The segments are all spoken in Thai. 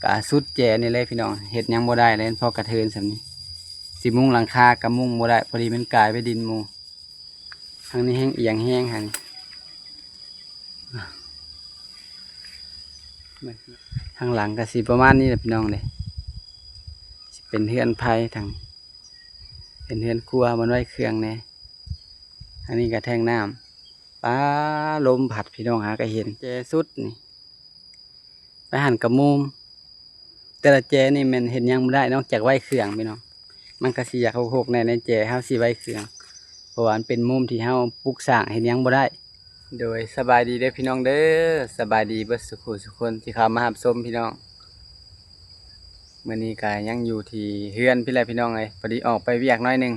กะสุดแจนี่เลยพี่น้องเฮ็ดยังบ่ได้เลยพอกระเทินสำนี้สิมุงหลังคากะมุงบ่ได้พอดีมันกลายไปดินหมู่ทางนี้แห้งเอียงแห้งหั่นทางหลังก็สิประมาณนี้แหละพี่น้องเลยสิเป็นเฮือนไผ่ทางเป็นเฮือนครัวมันไว้เครื่องแน่อันนี้ก็แทงน้ำป้าลมผัดพี่น้องหาก็เห็นแจสุดนี่ไปหั่นกระมุมแต่ละแจนี่มันเห็นยังไม่ได้นอกจากไว้เครื่องพี่น้องมันก็สิอยากหกในแจเฮาสิไว้เครื่องเพราะว่ามันเป็นมุมที่เฮาปลูกสร้างเห็นยังบ่ได้โดยสบายดีเด้อพี่น้องเด้อสบายดีเบิดสุขสุขคนที่เข้ามารับชมพี่น้องมื้อนี้ก็ยังอยู่ที่เฮือนพี่แหละพี่น้องเอ้ยพอดีออกไปเวียกน้อยหนึง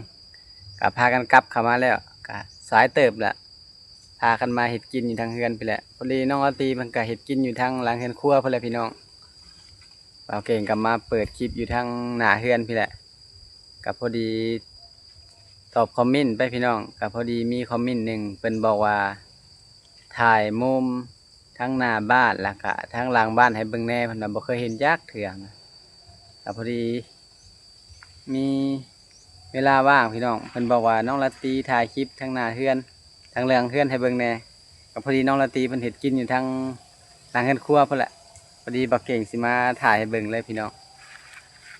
ก็พากันกลับเข้ามาแล้วก็สายเติบละพากันมาเฮ็ดกินอยู่ทางเฮือนพี่แหละพอดีน้องอาตีมันก็เฮ็ดกินอยู่ทางหลังเฮือนครัวพุ่นแหละพี่น้องบ่าวเก่งก็มาเปิดคลิปอยู่ทางหน้าเฮือนพี่แหละก็พอดีตอบคอมเมนต์ไปพี่น้องก็พอดีมีคอมเมนต์หนึ่งเพิ่นบอกว่าถ่ายมุมทั้งหน้าบ้านแล้วก็ทั้งหลังบ้านให้เบิ่งแหน่เพิ่นน่ะบ่เคยเห็นจักเทื่อนะก็พอดีมีเวลาว่างพี่น้องเพิ่นบอกว่าน้องละตีถ่ายคลิปทั้งหน้าเฮือนทั้งเรื่องเฮือนให้เบิ่งแหน่ก็พอดีน้องละตีเพิ่นเฮ็ดกินอยู่ทางหลังเฮือนครัวพุ่นแหละพอดีบ่าวเก่งสิมาถ่ายให้เบิ่งเลยพี่น้อง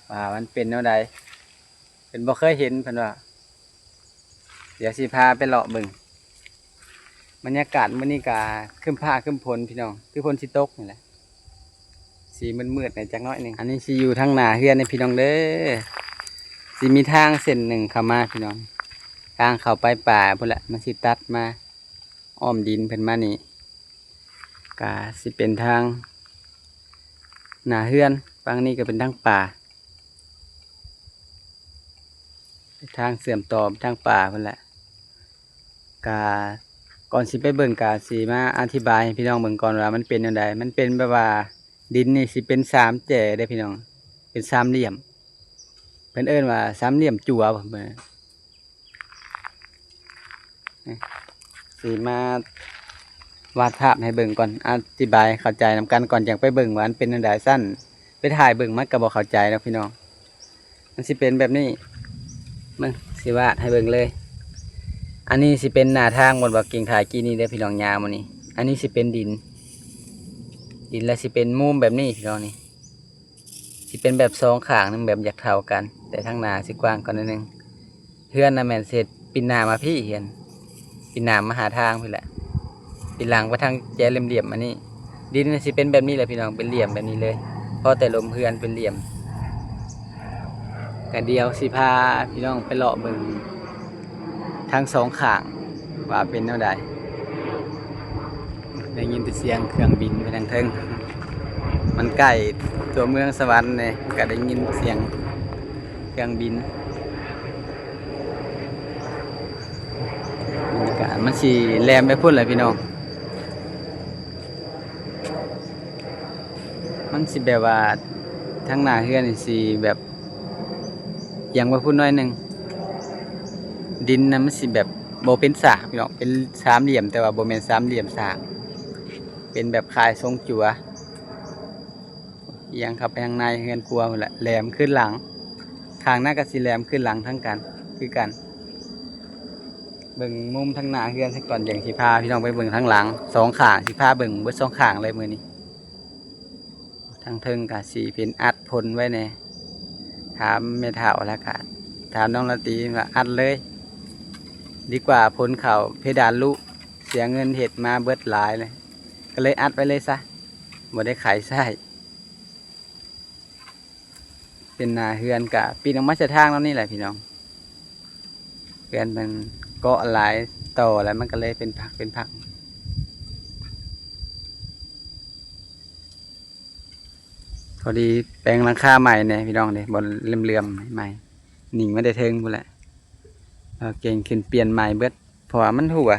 ว่ามันเป็นแนวใดเพิ่นบ่เคยเห็นเพิ่นว่าเดี๋ยวสิพาไปเลาะเบิ่งบรรยากาศมื้อนี้ก็ครึ้มฟ้าครึ้มฝนพี่น้องคือฝนสิตกนี่แหละสีมืดๆหน่อยจักหน่อยหนึงอันนี้สิอยู่ทางหน้าเฮือนนี่พี่น้องเด้อสิมีทางเส้นหนึ่งเข้ามาพี่น้องทางเข้าไปป่าพุ่นแหละมันสิตัดมาอ้อมดินเพิ่นมานี่ก็สิเป็นทางหน้าเฮือนฝั่งนี้ก็เป็นทางป่าทางเสื่อมต่อทางป่าพุ่นแหละกาก่อนสิไปเบิ่งกาสิมาอธิบายให้พี่น้องเบิ่งก่อนว่ามันเป็นจังไดมันเป็นแบบว่าดินนี่สิเป็นสามแฉได้พี่น้องเป็นสามเหลี่ยมเพิ่นเอิ้นว่าสามเหลี่ยมจั่วบ่เบิ่งสิมาวาดภาพให้เบิ่งก่อนอธิบายเข้าใจนำกันก่อนจังไปเบิ่งว่ามันเป็นจังไดสั้นไปถ่ายเบิ่งมันก็บ่เข้าใจแล้วพี่น้องมันสิเป็นแบบนี้มึงสิวาดให้เบิ่งเลยอันนี้สิเป็นหน้าทางบนบ่าวเก่งถ่ายกี้นี่เด้อพี่น้องยาวมื้อนี้อันนี้สิเป็นดินแล้วสิเป็นมุมแบบนี้พี่น้องนี่สิเป็นแบบสองข้างนึงแบบอยากเท่ากันแต่ทางหน้าสิกว้างกว่านิดนึงเฮือนน่ะแม่นเสร็จปินหน้ามาพี่เห็นปินหน้ามาหาทางพี่แหละปินหลังไปทางแจเหลี่ยมๆอันนี้ดินสิเป็นแบบนี้แหละพี่น้องเป็นเหลี่ยมแบบนี้เลยพอแต่ลมเฮือนเป็นเหลี่ยมก็เดียวสิพาพี่น้องไปเลาะเบิ่งทั้งสองข้างว่าเป็นแนวใดได้ยินแต่เสียงเครื่องบินไปทางเทิงมันใกล้ตัวเมืองสวรรค์เนี่ยก็ได้ยินเสียงเครื่องบินบรรยากาศมันสิแลมไปพุ่นเลยพี่น้องมันสิแบบว่าทั้งหน้าเฮือนนี่สิแบบอย่างว่าพุ่นน้อยหนึ่งดินนะมันสิแบบโบเป็นสากพี่น้องเป็นสามเหลี่ยมแต่ว่าโบเป็นสามเหลี่ยมสากเป็นแบบคายทรงจั่วยังเข้าไปทางในเฮือนครัวหมดละแหลมขึ้นหลังทางหน้าก็สิแหลมขึ้นหลังทั้งกันคือกันเบิ่งมุมทางหน้าเฮือนซะก่อนอย่างสิพาพี่น้องไปเบิ่งทางหลังสองข้างสิพาเบิ่งเบิดสองข้างเลยมื้อนี้ทางเทิงก็สิเป็นอัดพ่นไว้แน่ถามแม่เฒ่าแล้วก็ถามน้องละตีว่าอัดเลยดีกว่าพ่นเข่าเพดานลุเสียเงินเฮ็ดมาเบิดหลายเลยก็เลยอัดไว้เลยซะบ่ได้ขายไส้เป็นนาเฮือนกะปีนออกมาจากทางแล้วนี่แหละพี่น้องเฮือนมันเกาะหลายต่อแล้วมันก็เลยเป็นผักพอดีแปลงหลังคาใหม่เนี่ยพี่น้องเนี่ยบนเลื่อมๆใหม่หนิงไม่ได้เทิงพูดแหละเก่งขึ้นเปลี่ยนใหม่เบิดเพราะว่ามันหัว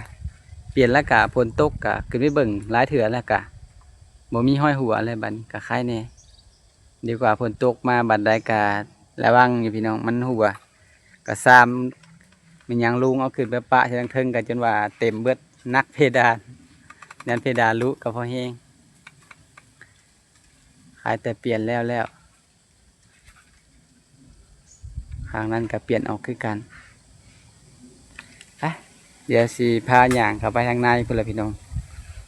เปลี่ยนแล้วกะฝนตกกะขึ้นไปเบิ่งหลายเถื่อแล้วกะบ่มีห้อยหัวอะไรบัดกะคล้ายเนี่ยดีกว่าฝนตกมาบัดใดกะระวังอยู่พี่น้องมันหัวกะซ้ำมันยังลุงเอาขึ้นไปปะเชิงเทิงกันจนว่าเต็มเบิดนักเพดานนั่นเพดานลุกับพอแห้งค ายแต่เปลี่ยนแล้วข้างนั้นก็เปลี่ยนออกคือกันอ่ะเดี๋ยวสิพาย่างเข้าไปทางในพุ่นละพี่น้อง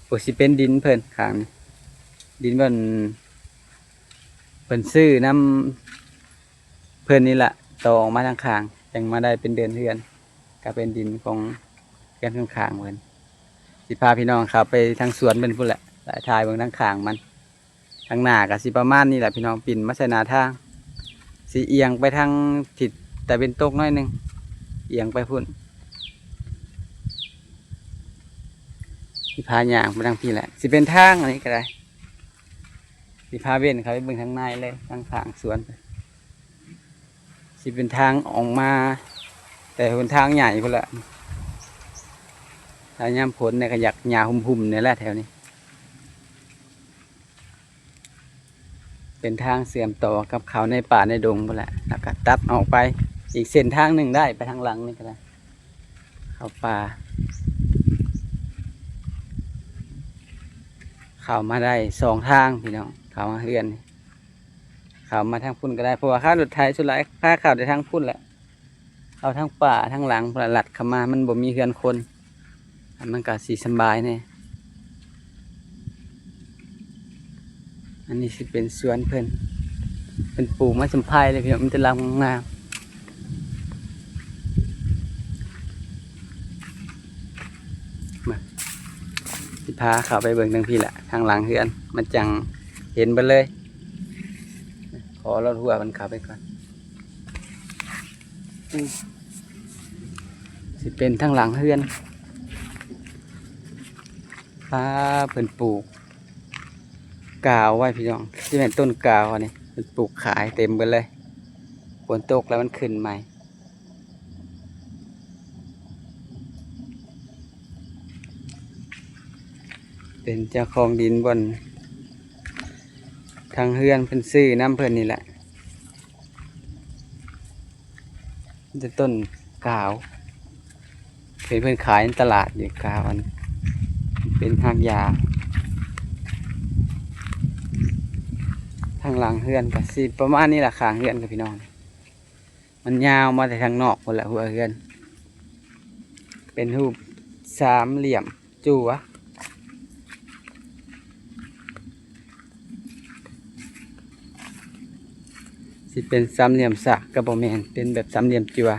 โอ้สิเป็นดินเพิ่นข้างนี้ดินเพิ่นซื้อน้ำเพิ่นนี่แหละต่อออกมาทางข้างยังมาได้เป็นเดือนเฮือนก็เป็นดินของเฮือนข้างๆเพิ่นสิพาพี่น้องครับไปทางสวนเป็นพุ่นแหละหลายทายเบิ่งทางข้างมันทางหน้าก็สิประมาณนี้แหละพี่น้องปิ่นมาใส่หน้าทางสิเอียงไปทางทิศแต่เป็นตกน้อยหนึงเอียงไปพุ่นสิพาย่างไปทางพี่แหละสิเป็นทางอันนี้ก็ได้สิพาเว้นเขาไปเบิ่งทางในเลยทางข้างสวนสิเป็นทางออกมาแต่เป็นทางใหญ่พุ่นละถ้ายามฝนเนี่ยก็อยากหญ้าหุ่มๆเนี่ยแหละแถวนี้เป็นทางเสื่อมต่อกับเขาในป่าในดงพุ่นแหละแล้วก็ตัดออกไปอีกเส้นทางหนึ่งได้ไปทางหลังนี่ก็ได้เข้าป่าเข้ามาได้2 ทางพี่น้องเข้ามาเฮือนเข้ามาทางพุ่นก็ได้เพราะว่าข้ารถไถสุดท้ายข้าเข้าได้ทางพุ่นแหละเอาทางป่าทางหลังพุ่นละลัดเข้ามามันบ่มีเฮือนคนมันก็สิสบายแน่อันนี้สิเป็นสวนเพิ่นเป็นปลูกไม้สมไพรเลยพี่น้องมันจะรำงามมาสิพาเข้าไปเบิ่งทางพี่แหละทางหลังเฮือนมันจังเห็นไปเลยขอเราทั่วมันเข้าไปก่อนสิเป็นทางหลังเฮือนพาเพิ่นปลูกกาวไว้พี่น้องที่เป็นต้นกาวอันนี้มันปลูกขายเต็มไปเลยฝนตกแล้วมันขึ้นใหม่เป็นเจ้าของดินบนทางเฮือนเพิ่นซื้อน้ำเพิ่นนี่แหละจะต้นกาวเพิ่นขายในตลาดอยู่กาวอันเป็นหากยาทางหลังเฮือนก็สิประมาณนี้แหละข้างเฮือนกับพี่น้องมันยาวมาแต่ทางนอกหมดแหละหัวเฮือนเป็นรูป3 เหลี่ยมจั่วสิเป็น3 เหลี่ยมสักกระบอกแมนเป็นแบบ3 เหลี่ยมจั่ว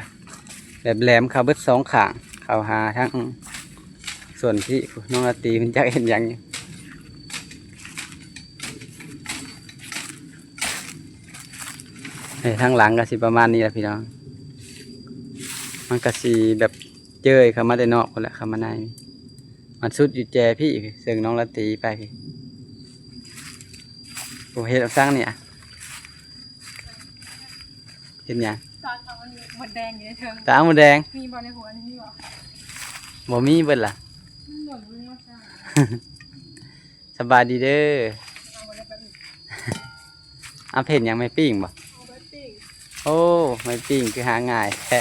แบบแหลมเขาเบิด2 ข้างเขาหาทั้งส่วนที่น้องราตรีมันจะเห็นอย่างทางหลังก็สิประมาณนี้แหละพี่น้องมันก็สิแบบเจยเข้ามาได้นอกคนละเข้ามาในมันสุดอยู่แจพี่เสียงน้องราตรีไปพี่โอ้เฮ็ดสร้างเนี่ยเห็นยังตอนเขามันหมดแดงอยู่ในเทิงตาหมดแดงมีบอลในหัวนี่มีบ่บ่มีเบิดล่ะ หมดเลยว่าจ้า สบายดีเด้อ เอาไปแบบนี้ เอาเผ็ดยังไม่ปิ้งบ่เอาไปปิ้ง โอ้ไม่ปิ้งคือหาง่ายแท้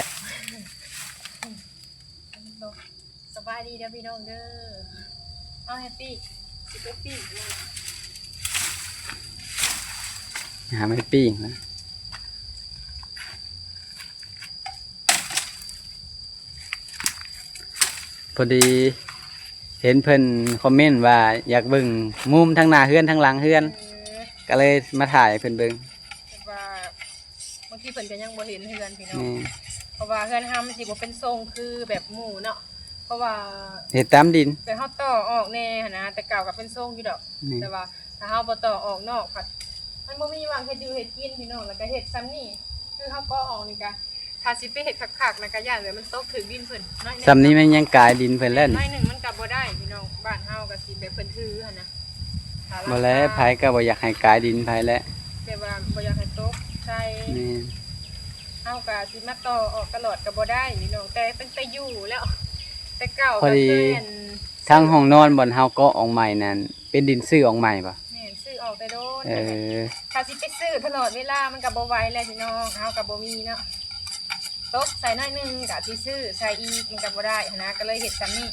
สบายดีเด้อพี่น้องเด้อเอาแฮปปี้สิไปปิ้งเลย หาไม่ปิ้งนะพอดีเห็นเพิ่นคอมเมนต์ว่าอยากเบิ่งมุมทั้งหน้าเฮือนทั้งหลังเฮือนก็เลยมาถ่ายเพิ่นเบิ่งแต่ว่าบางทีเพิ่นก็ยังบ่เห็นเฮือนพี่น้อง นี่ เพราะว่าเฮือนเฮามันสิบ่เป็นทรงคือแบบหมู่เนาะเพราะว่า เฮ็ดตามดิน แต่เฮาต่อออกแน่หั่นนะแต่เก่าก็เป็นทรงอยู่ดอก นี่ แต่ว่าถ้าเฮาบ่ต่อออกนอกผัดมันบ่มีหวังเฮ็ดอยู่เฮ็ดกินพี่น้องแล้วก็เฮ็ดซ้ำนี่คือเฮาก็ออกนี่ก็ถ้าสิไปเฮ็ดคักๆนะก็ย่านแบบมันตกถึงดินเพิ่นน้อยหง สำนี้มันยังกลายดินเพิ่นแล้ว น้ นี่ อยหนึ่งมันกลับบ่ได้พี่น้องบ้านเฮาก็สิแบบเพิ่นถือหั่นนะถ้าราคา บ่แล้วไผก็บ่อยากให้กลายดินไผแล้ว แบบว่าบ่อยากให้ตกใช่ นี่ เฮาก็สิมาต่อออกตลอดก็บ่ได้พี่น้องแต่เป็นไปอยู่แล้ว แต่เก่า พอ ก็ ดี เคยเห็น ทางห้องนอนบ่อนเฮาก็ออกใหม่นั่นเป็นดินซื้อออกใหม่ป่ะ แม่นซื้อออกแต่โดน เออ ถ้าสิไปซื้อตลอดเวลามันก็บ่ไหวแล้วพี่น้องเฮาก็บ่มีเนาะตกใส่น้อยหนึงก็สิซื้อใส่อีกมันก็บ่ได้หั้นนะก็เลยเฮ็ดซำนี้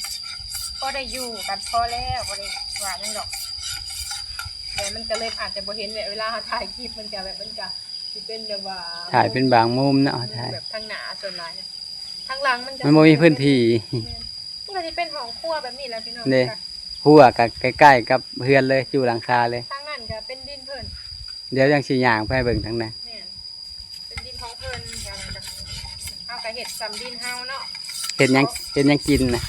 ก็ได้อยู่กันพอแล้วบ่ได้ว่าหยังดอกแบบ มันก็เลยอาจจะบ่เห็นแบบเวลาเราถ่ายคลิปมันก็สิเป็นแบบว่า ถ่ายเป็นบางมุมเนาะ มุม ถ่าย แบบทางหน้าส่วนหลายทางหลังมันจะ มันบ่มีพื้นที่ มันก็สิเป็นห้องครัวแบบนี้แหละพี่น้อง เด้ หัวก็ใกล้ๆกับเฮือนเลยอยู่หลังคาเลย ทางนั้นก็เป็นดินเพิ่น เดี๋ยวยังสิย่างไปเบิ่งทางนั้น แม่นเป็นดินของเพิ่นอย่างนั้นก็เฮาก็เฮ็ดสำดินเฮาเนาะ เฮ็ดหยังกินนะ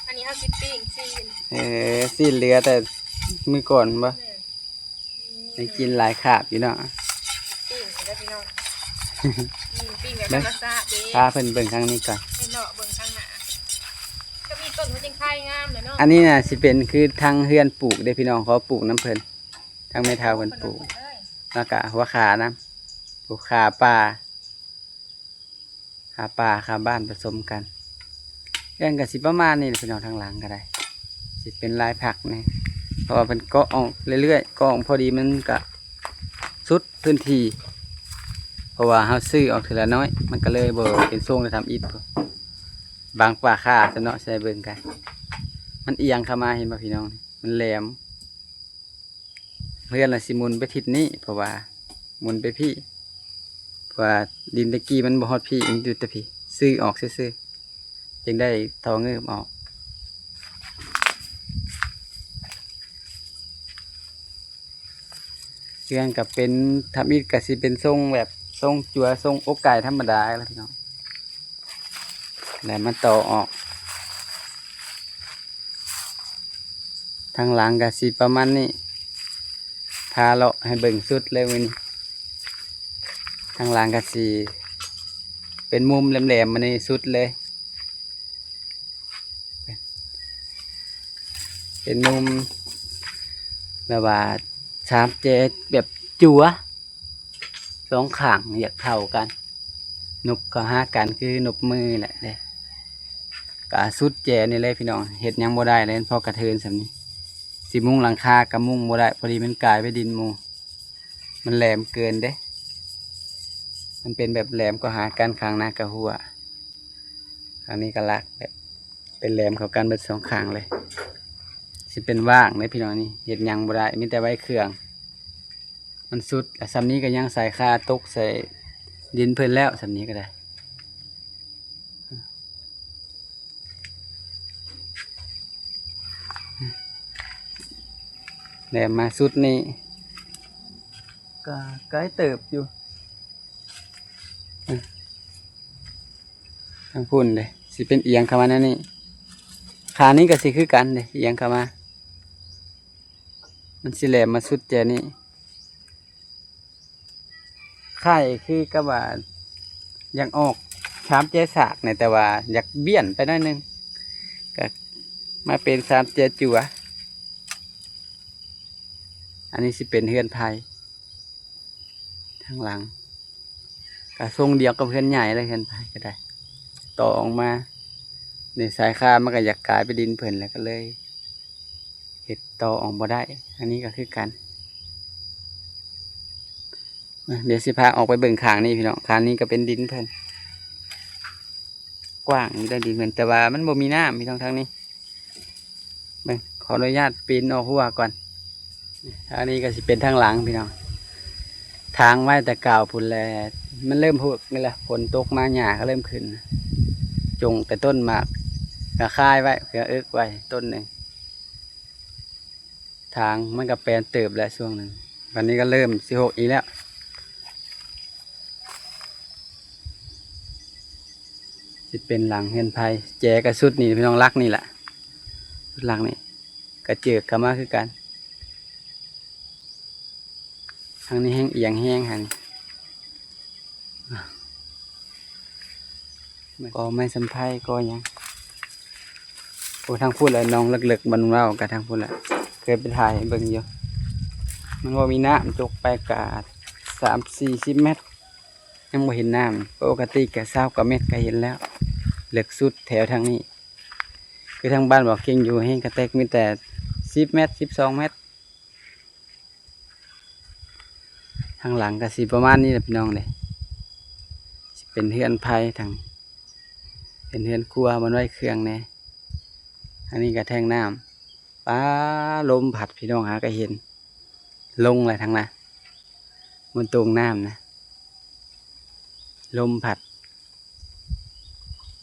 อันนี้เฮาสิปิ้งซีน สิเหลือแต่มื้อก่อนบ่ แม่น ได้กินหลายคาบอยู่เนาะ ปิ้งเด้อพี่น้องปิ้งแบบธรรมชาติเด้ พาเพิ่นเบิ่งทางนี้ก่อน ให้เนาะเบิ่งทางหน้าก็มีต้นหัวจิงไข่งามเลยเนาะ อันนี้น่ะสิเป็นคือทางเฮือนปลูกเด้พี่น้องเขาปลูกน้ำเพิ่นทางแม่ทาวเพิ่นปลูก แล้วก็หัวขานะปลูกขาป่าขาบ้านผสมกันเรื่องกับสิประมาณนี้พี่น้องทางหลังก็ได้สิเป็นลายผักนี่เพราะว่าเป็นเกาะออกเรื่อยๆเกาะออกพอดีมันก็สุดพื้นที่เพราะว่าเฮาซื้อออกทีละน้อยมันก็เลยบ่เป็นทรงจะทำอิฐพอบางป่าค่าจะเนาะใส่เบิ่งกันมันเอียงเข้ามาเห็นป่ะพี่น้องมันแหลมเพื่อนละสิหมุนไปทิศนี้เพราะว่าหมุนไปพี่เพราะว่าดินตะกี้มันบ่ฮอดพี่มันอยู่แต่พี่ซื้อออกซื่อๆจึงได้ทอเงือบออกเรื่องกับเป็นทำอิฐกับสิเป็นทรงแบบทรงจั่วทรงอกไก่ธรรมดาแล้วพี่น้องแล้วมันต่อออกทางหลังกับสิประมาณนี้พาเลาะให้เบิ่งสุดเลยวันนี้ทางหลังกับสีเป็นมุมแหลมๆมาในสุดเลย เป็นมุมแบบว่าชามเจแบบจัวสองข้างอยากเท่ากันนบก็ห้ากันคือนบมือแหละเด้กะสุดแจนี่เลยพี่น้องเห็ดหยังบ่ได้เลยพอกระเทินสำนี้สิมุงหลังคากับมุงบ่ได้พอดีมันกลายไปดินหมูมันแหลมเกินเด้มันเป็นแบบแหลมก็หากันข้างหน้ากับหัวข้างนี้ก็ลักแบบเป็นแหลมเข้ากันเบิดสองข้างเลยสิเป็นว่างเลยพี่น้องนี่เห็ดหยังบ่ได้มีแต่ไว้เครื่องมันสุดแต่สำนี้ก็ยังใส่คาตกใส่ดินเพิ่นแล้วสำนี้ก็ได้แหลมมาสุดนี่ก็ใกล้เติบอยู่ทางพุ่นเลยสิเป็นเอียงเข้ามาแนั่นนี่ขานี้ก็สิคือกันเลยเอียงเข้ามามันสิแหลมมาสุดแจนี่ค่ายคือก็ว่าอยากออกชามเจสากเนี่ยแต่ว่าอยากเบี้ยนไปหน่อยนึงก็มาเป็นชามเจจัวอันนี้สิเป็นเฮือนไทยทางหลังก็ทรงเดียวกับเฮือนใหญ่เลยเฮือนไทยก็ได้ต่อออกมาในสายคามันก็อยากกลายไปดินเพิ่นแล้วก็เลยเห็ดต่อออกมาได้อันนี้ก็คือกันเดี๋ยวสิพาออกไปเบิ่งขางนี่พี่น้องขางนี้ก็เป็นดินเพิ่นกว้างนี่ได้ดินเพิ่นแต่ว่ามันบ่มีน้ำพี่น้องทางนี้เบิ่งขออนุญาตปีนออกหัวก่อนอันนี้ก็สิเป็นทางหลังพี่น้องทางไว้แต่เก่าพุ่นแลมันเริ่มพุนี่แหละฝนตกมาหญ้าก็เริ่มขึ้นจงแต่ต้นหมากก็ค่ายไว้เผื่อไว้ต้นหนึ่งทางมันก็แปลนเติบแล้วช่วงหนึ่งวันนี้ก็เริ่ม16อีกแล้วจะเป็นหลังเฮือนไผ่แจกระสุดนี่พี่น้องรักนี่แหละสุดหลังนี่กระเจิกเข้ามาคือกันทางนี้แห้งเอียงแห้งหันก็ไม่สัมผัสก็ยังโอ้ทางพูดเลยน้องเลิกๆบรรเรากับทางพูดแหละเคยไปถ่ายเบิ่งอยู่มันว่ามีน้ำจกไปกะ30-40 เมตรยังไม่เห็นน้ำปกติกะ20 กว่าเมตรก็เห็นแล้วเลิกสุดแถวทางนี้คือทางบ้านบอกเก่งอยู่แห้งกระแตกมีแต่10 เมตร12 เมตรทางหลังก็สิประมาณนี้แหละพี่น้องเลยเป็นเฮือนไผ่ทางเป็นเฮือนครัวมันไว้เครื่องเนี่ยอันนี้ก็แทงน้ำป้าลมผัดพี่น้องหาก็เห็น ลงอะไรทั้งนั้นบนตรงน้ำนะลมผัด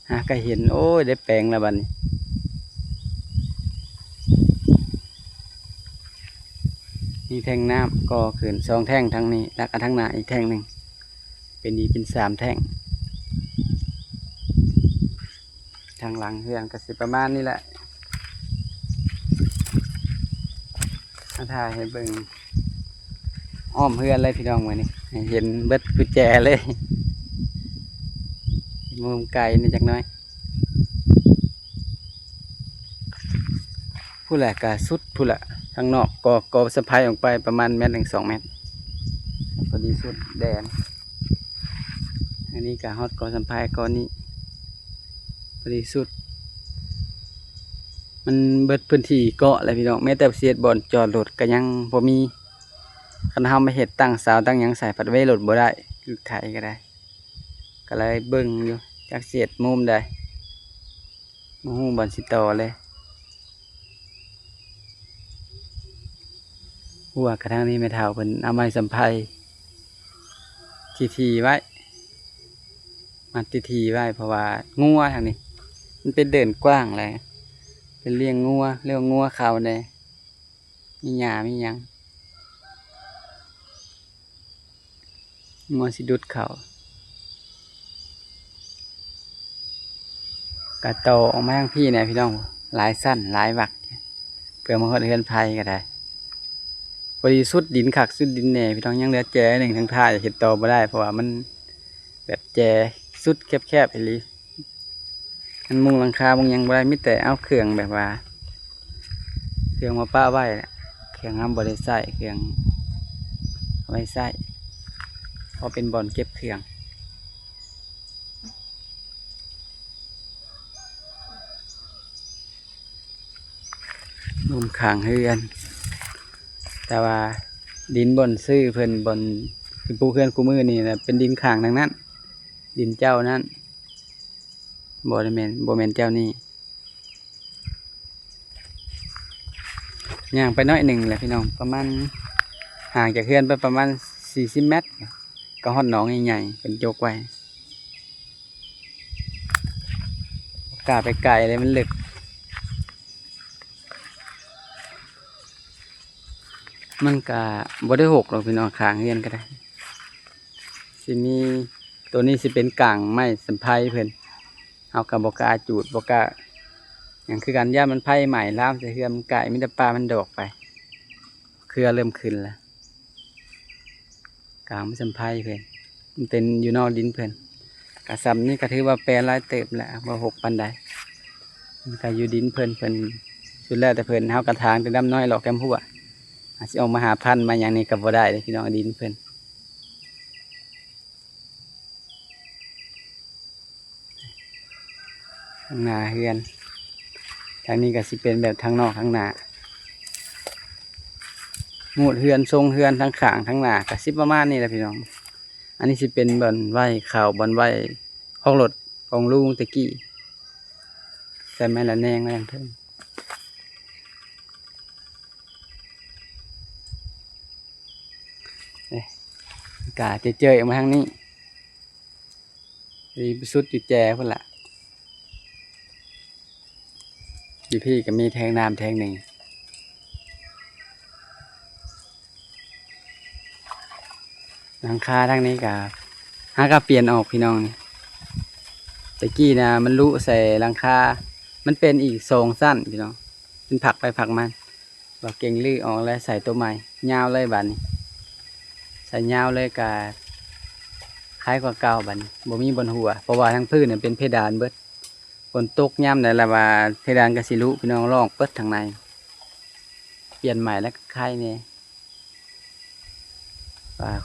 หาก็เห็นโอ้ยได้แปลงแล้วบัดนี้มีแท่งน้ำก็ขึ้น2 แท่งทั้งนี้แล้วก็ทั้งหน้าอีกแท่งหนึ่งเป็นดีเป็น3 แท่งทางหลังเฮือนก็สิประมาณนี้แหละถ้าถ่ายให้เบิ่งอ้อมเฮือนเลยพี่น้องมื้อนี้ให้เห็นเบิดกุญแจเลยมุมไกลนี่จักหน้อยผู้แหละก็สุดผู้ละทางนอกก็สะพายออกไปประมาณ1 ถึง 2 เมตรพอดีสุดแดนอันนี้ก็ฮอดก็สะพายก็นี้พอดีสุดมันเบิดพื้นที่เกาะเลยพี่น้องแม้แต่เสียดบอลจอดรถก็ยังบ่มีคันเฮามาเฮ็ดตั้งเสาตั้งหยังใส่ผัดไว้รถบ่ได้คือไถก็ได้ก็เลยเบิ่งอยู่จักเสียดมุมใดบ่ฮู้บอลสิต่อเลยหัวกระทั่งนี้แม่เฒ่าเพิ่นเอาไม้สัมไพทีไว้มัดทีไว้เพราะว่างัวทางนี้มันเป็นเดินกว้างเลยเป็นเลี้ยงงัวเรียกว่างัวเขาเนี่ยมีหญ้ามีหยังงัวสิดุดเขากระโตออกมาทางพี่เนี่ยพี่น้องหลายสั้นหลายวักเพื่อมาฮอดเฮือนไผก็ได้พอดีสุดดินคักสุดดินแหน่พี่น้องยังเหลือแจหนึ่งทางท้ายเฮ็ดต่อบ่ได้เพราะว่ามันแบบแจสุดแคบๆอีหลีมันมุงหลังคามุงหยังบ่ได้มีแต่เอาเครื่องแบบว่าเครื่องมาป้าไว้เครื่องห้ามบ่ได้ใส่เครื่องเอาไว้ใส่เพราะเป็นบ่อนเก็บเครื่องมุมข้างเฮือนแต่ว่าดินบนซื้อเพิ่นบนคือปูเฮือนคู่มือนี่นะเป็นดินข้างทั้งนั้นดินเจ้านั้นบ่ได้แม่นบ่แม่นเจ้านี่ย่างไปน้อยหนึ่งแหละพี่น้องประมาณห่างจากเฮือนไปประมาณ40 เมตรก็ฮอดหนองใหญ่ๆเป็นโจกไว้กล้าไปไกลเลยมันลึกมันก็บ่ได้หกหรอกพี่น้องข้างเฮือนก็ได้สิมีตัวนี้สิเป็นกลางไม้สัมไพเพิ่นเอากับบ่กล้าจูดบ่กล้าหยังคือกันย่ามันไผใหม่ลามใส่เฮือนมันไก่มีแต่ปลามันดอกไปเครือเริ่มขึ้นแล้วกลางไม้สัมไพเพิ่นมันเป็นอยู่นอกดินเพิ่นกะซ้ำนี่ก็ถือว่าแปลหลายเติบแล้วบ่หกปานใดมันก็อยู่ดินเพิ่นสุดแล้วแต่เพิ่นเฮากระถางแต่ดำน้อยหรอกแก้มหัวอาจสิออกมาหาพันธุ์มาหยังนี่ก็บ่ได้เด้อพี่น้องดินเพิ่นทางหน้าเฮือนทางนี้ก็สิเป็นแบบทางนอกทางหน้าหมดเฮือนทรงเฮือนทั้งข้างทั้งหน้าก็สิประมาณนี้แหละพี่น้องอันนี้สิเป็นบ่อนไว้ข้าวบ่อนไว้ของรถของลุงตะกี้ใส่ไม้ละแนงไว้ทางเทิงนี่กาเจอมาทางนี้มีสุดอยู่แจพุ่นละพี่ก็มีแทงน้ำแทงหนึ่งหลังคาทางนี้ก็หากเปลี่ยนออกพี่น้องนี่ตะกี้นะมันลุใส่หลังคามันเป็นอีก2 สั้นพี่น้องเป็นผักไปผักมันบอกเก่งลื้อออกแล้วใส่ตัวใหม่ยาวเลยบัดนี้ใส่ยาวเลยกะคล้ายกว่าเก่าบัดนี้บ่มีบนหัวเพราะว่าทั้งพื้นเนี่ยเป็นเพดานเบิดฝนตกย่ำได้ละว่าเพดานกระสิลุพี่น้องลอกเปิดทางในเปลี่ยนใหม่แล้วคล้ายเนี่ย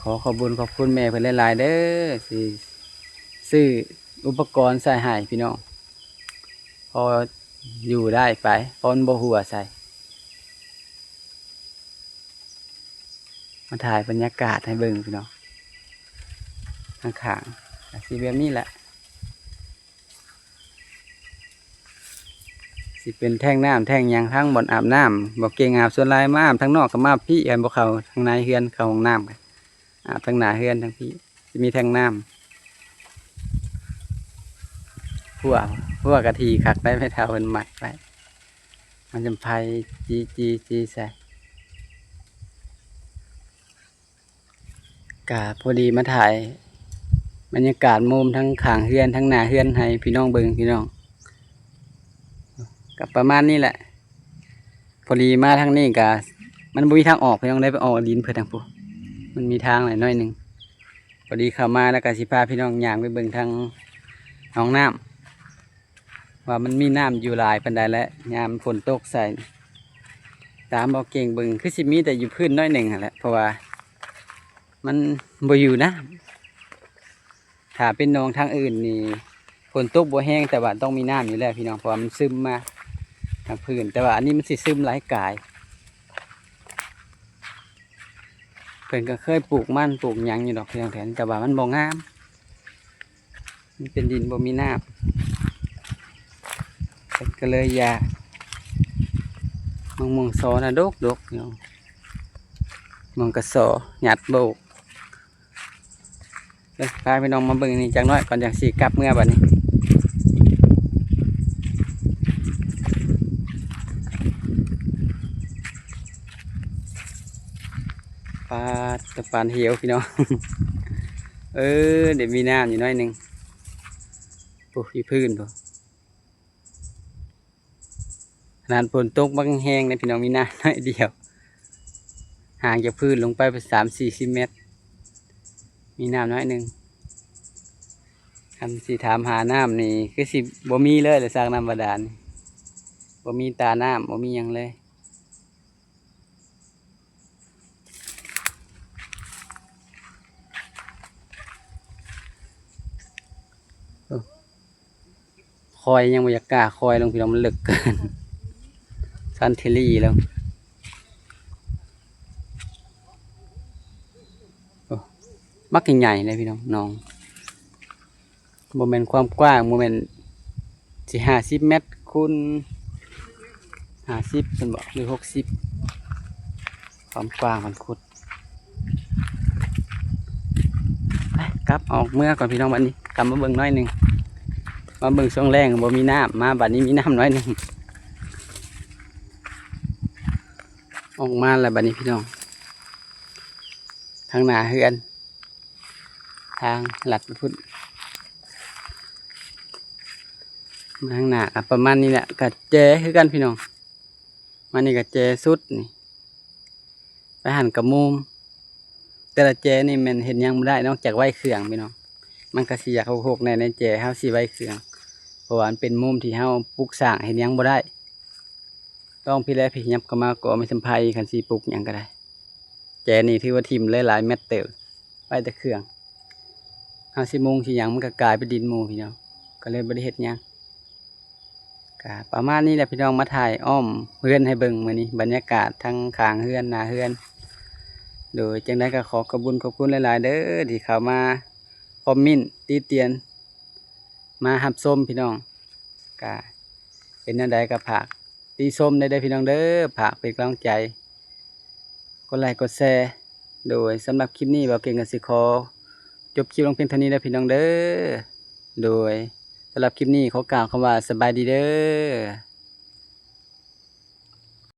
ขอขอบคุญขอบคุณแม่เพิ่นหลายๆเด้อสิซื้ออุปกรณ์ใส่ให้พี่น้องพออยู่ได้ไปพอนบ่หัวใส่มาถ่ายบรรยากาศให้เบิ่งพี่น้องข้างๆสีแบบนี้แหละ สิเป็นแท่งน้ำแท่งหยังทั้งบ่อนอาบน้ำบ่เก่งอาบส่วนหลายมาอาบทั้งนอกก็มาพี่กันบ่เข้าทางในเฮือนเข้าห้องน้ำกันอาบทั้งหน้าเฮือนทั้งพี่สิมีแท่งน้ำพวกกะทิคักได้ไม่เท่าเพิ่นหมักไปมันจะไผจีใส่กะพอดีมาถ่ายบรรยากาศมุมทั้งข้างเฮือนทั้งหน้าเฮือนให้พี่น้องเบิ่งพี่น้องกับประมาณนี้แหละพอดีมาทางนี้กะมันบ่มีทางออกพี่น้องได้ไปออกดินเพื่อทางปุ๊มันมีทางหน่อยหนึงพอดีเข้ามาแล้วก็สิพาพี่น้องย่างไปเบิ่งทางห้องน้ำว่ามันมีน้ำอยู่หลายปานใดแล้วยามฝนตกใส่ตามบ่เก่งเบิ่งคือสิมีแต่อยู่พื้นน้อยหนึ่งหั่นแหละเพราะว่ามันบ่อยู่นะถ้าเป็นหนองทางอื่นนี่ฝนตกบ่แห้งแต่ว่าต้องมีน้ำอยู่แล้วพี่น้องเพราะว่ามันซึมมาทางพื้นแต่ว่าอันนี้มันสิซึมหลายกายเพิ่นก็เคยปลูกมันปลูกหยังอยู่ดอกพี่น้องแถนแต่ว่ามันบ่งามมันเป็นดินบ่มีน้ำเพิ่นก็เลยยามองซอนะดกพี่น้องมองกระสอหยัดโบกเลยพาพี่น้องมาเบิ่งนี่จังน้อยก่อนจากสีกลับเมื่อบัดนี้ปลาตะปานเหี่ยวพี่น้อง เดี๋ยวมีน้ำอยู่น้อยหนึ่งปุ๊บพื้นปุ๊บขนาดฝนตกบางแห้งนะพี่น้องมีน้ำน้อยเดียวห่างจากพื้นลงไป3-40 เมตรมีน้ำน้อยหนึ่งคำสิถามหาน้ำนี่คือสิบ่มีเลยเลยสร้างน้ำบาดาลบ่มีตาน้ำบ่มีหยังเลยคอยยังบ่อยากกล้าคอยลงพี่น้องมันลึกเกินซันเทลี่แล้วมักใหญ่ๆเลยพี่น้องน้องโมเมนต์ความกว้างโมเมนต์50 เมตรคูณ50เป็นบอกหรือ60ความกว้างมันขุดไปกลับออกเมื่อก่อนพี่น้องบัดนี้กลับมาเบิ่งน้อยหนึ่งมาเบิ่งช่วงแรงบ่มีน้ำมาบัดนี้มีน้ำน้อยหนึ่งออกมาแล้วบัดนี้พี่น้องทางหน้าเฮือนทางหลัดไปพุ่นมาทางหน้ากับประมาณนี้แหละกับแจคือกันพี่น้องมานี่กับแจสุดนี่ไปหันกับมุมแต่ละแจนี่มันเห็นยังไม่ได้นอกจากไว้เครื่องพี่น้องมันก็สิอยากหกในแจเฮาสิไว้เครื่องเพราะว่ามันเป็นมุมที่เฮาปลูกสร้างเห็นยังบ่ได้ต้องพี่แลพี่ยับเข้ามาก็ไม่สัมภัยคันสิปลูกหยังก็ได้แจนี่ถือว่าทิ่มหลายๆเม็ดเติบไว้แต่เครื่องเฮาสิมุงสิหยังมันก็กลายเป็นดินหมู่พี่น้องก็เลยบ่ได้เฮ็ดหยังก็ประมาณนี้แหละพี่น้องมาถ่ายอ้อมเฮือนให้เบิ่งมื้อนี้บรรยากาศทั้งข้างเฮือนหน้าเฮือนโดยจังได๋ก็ขอบคุณหลายๆเด้อที่เข้ามาคอมเมนต์ติเตียนมารับชมพี่น้องก็เป็นจังไดก็ฝากติชมได้เด้อพี่น้องเด้อฝากเป็นกำลังใจกดไลค์กดแชร์โดยสำหรับคลิปนี้บ่าวเก่งก็สิขอจบคลิปลงเพียงเท่านี้แล้วพี่น้องเด้อโดยสำหรับคลิปนี้ขอกล่าวคำว่าสบายดีเด้อ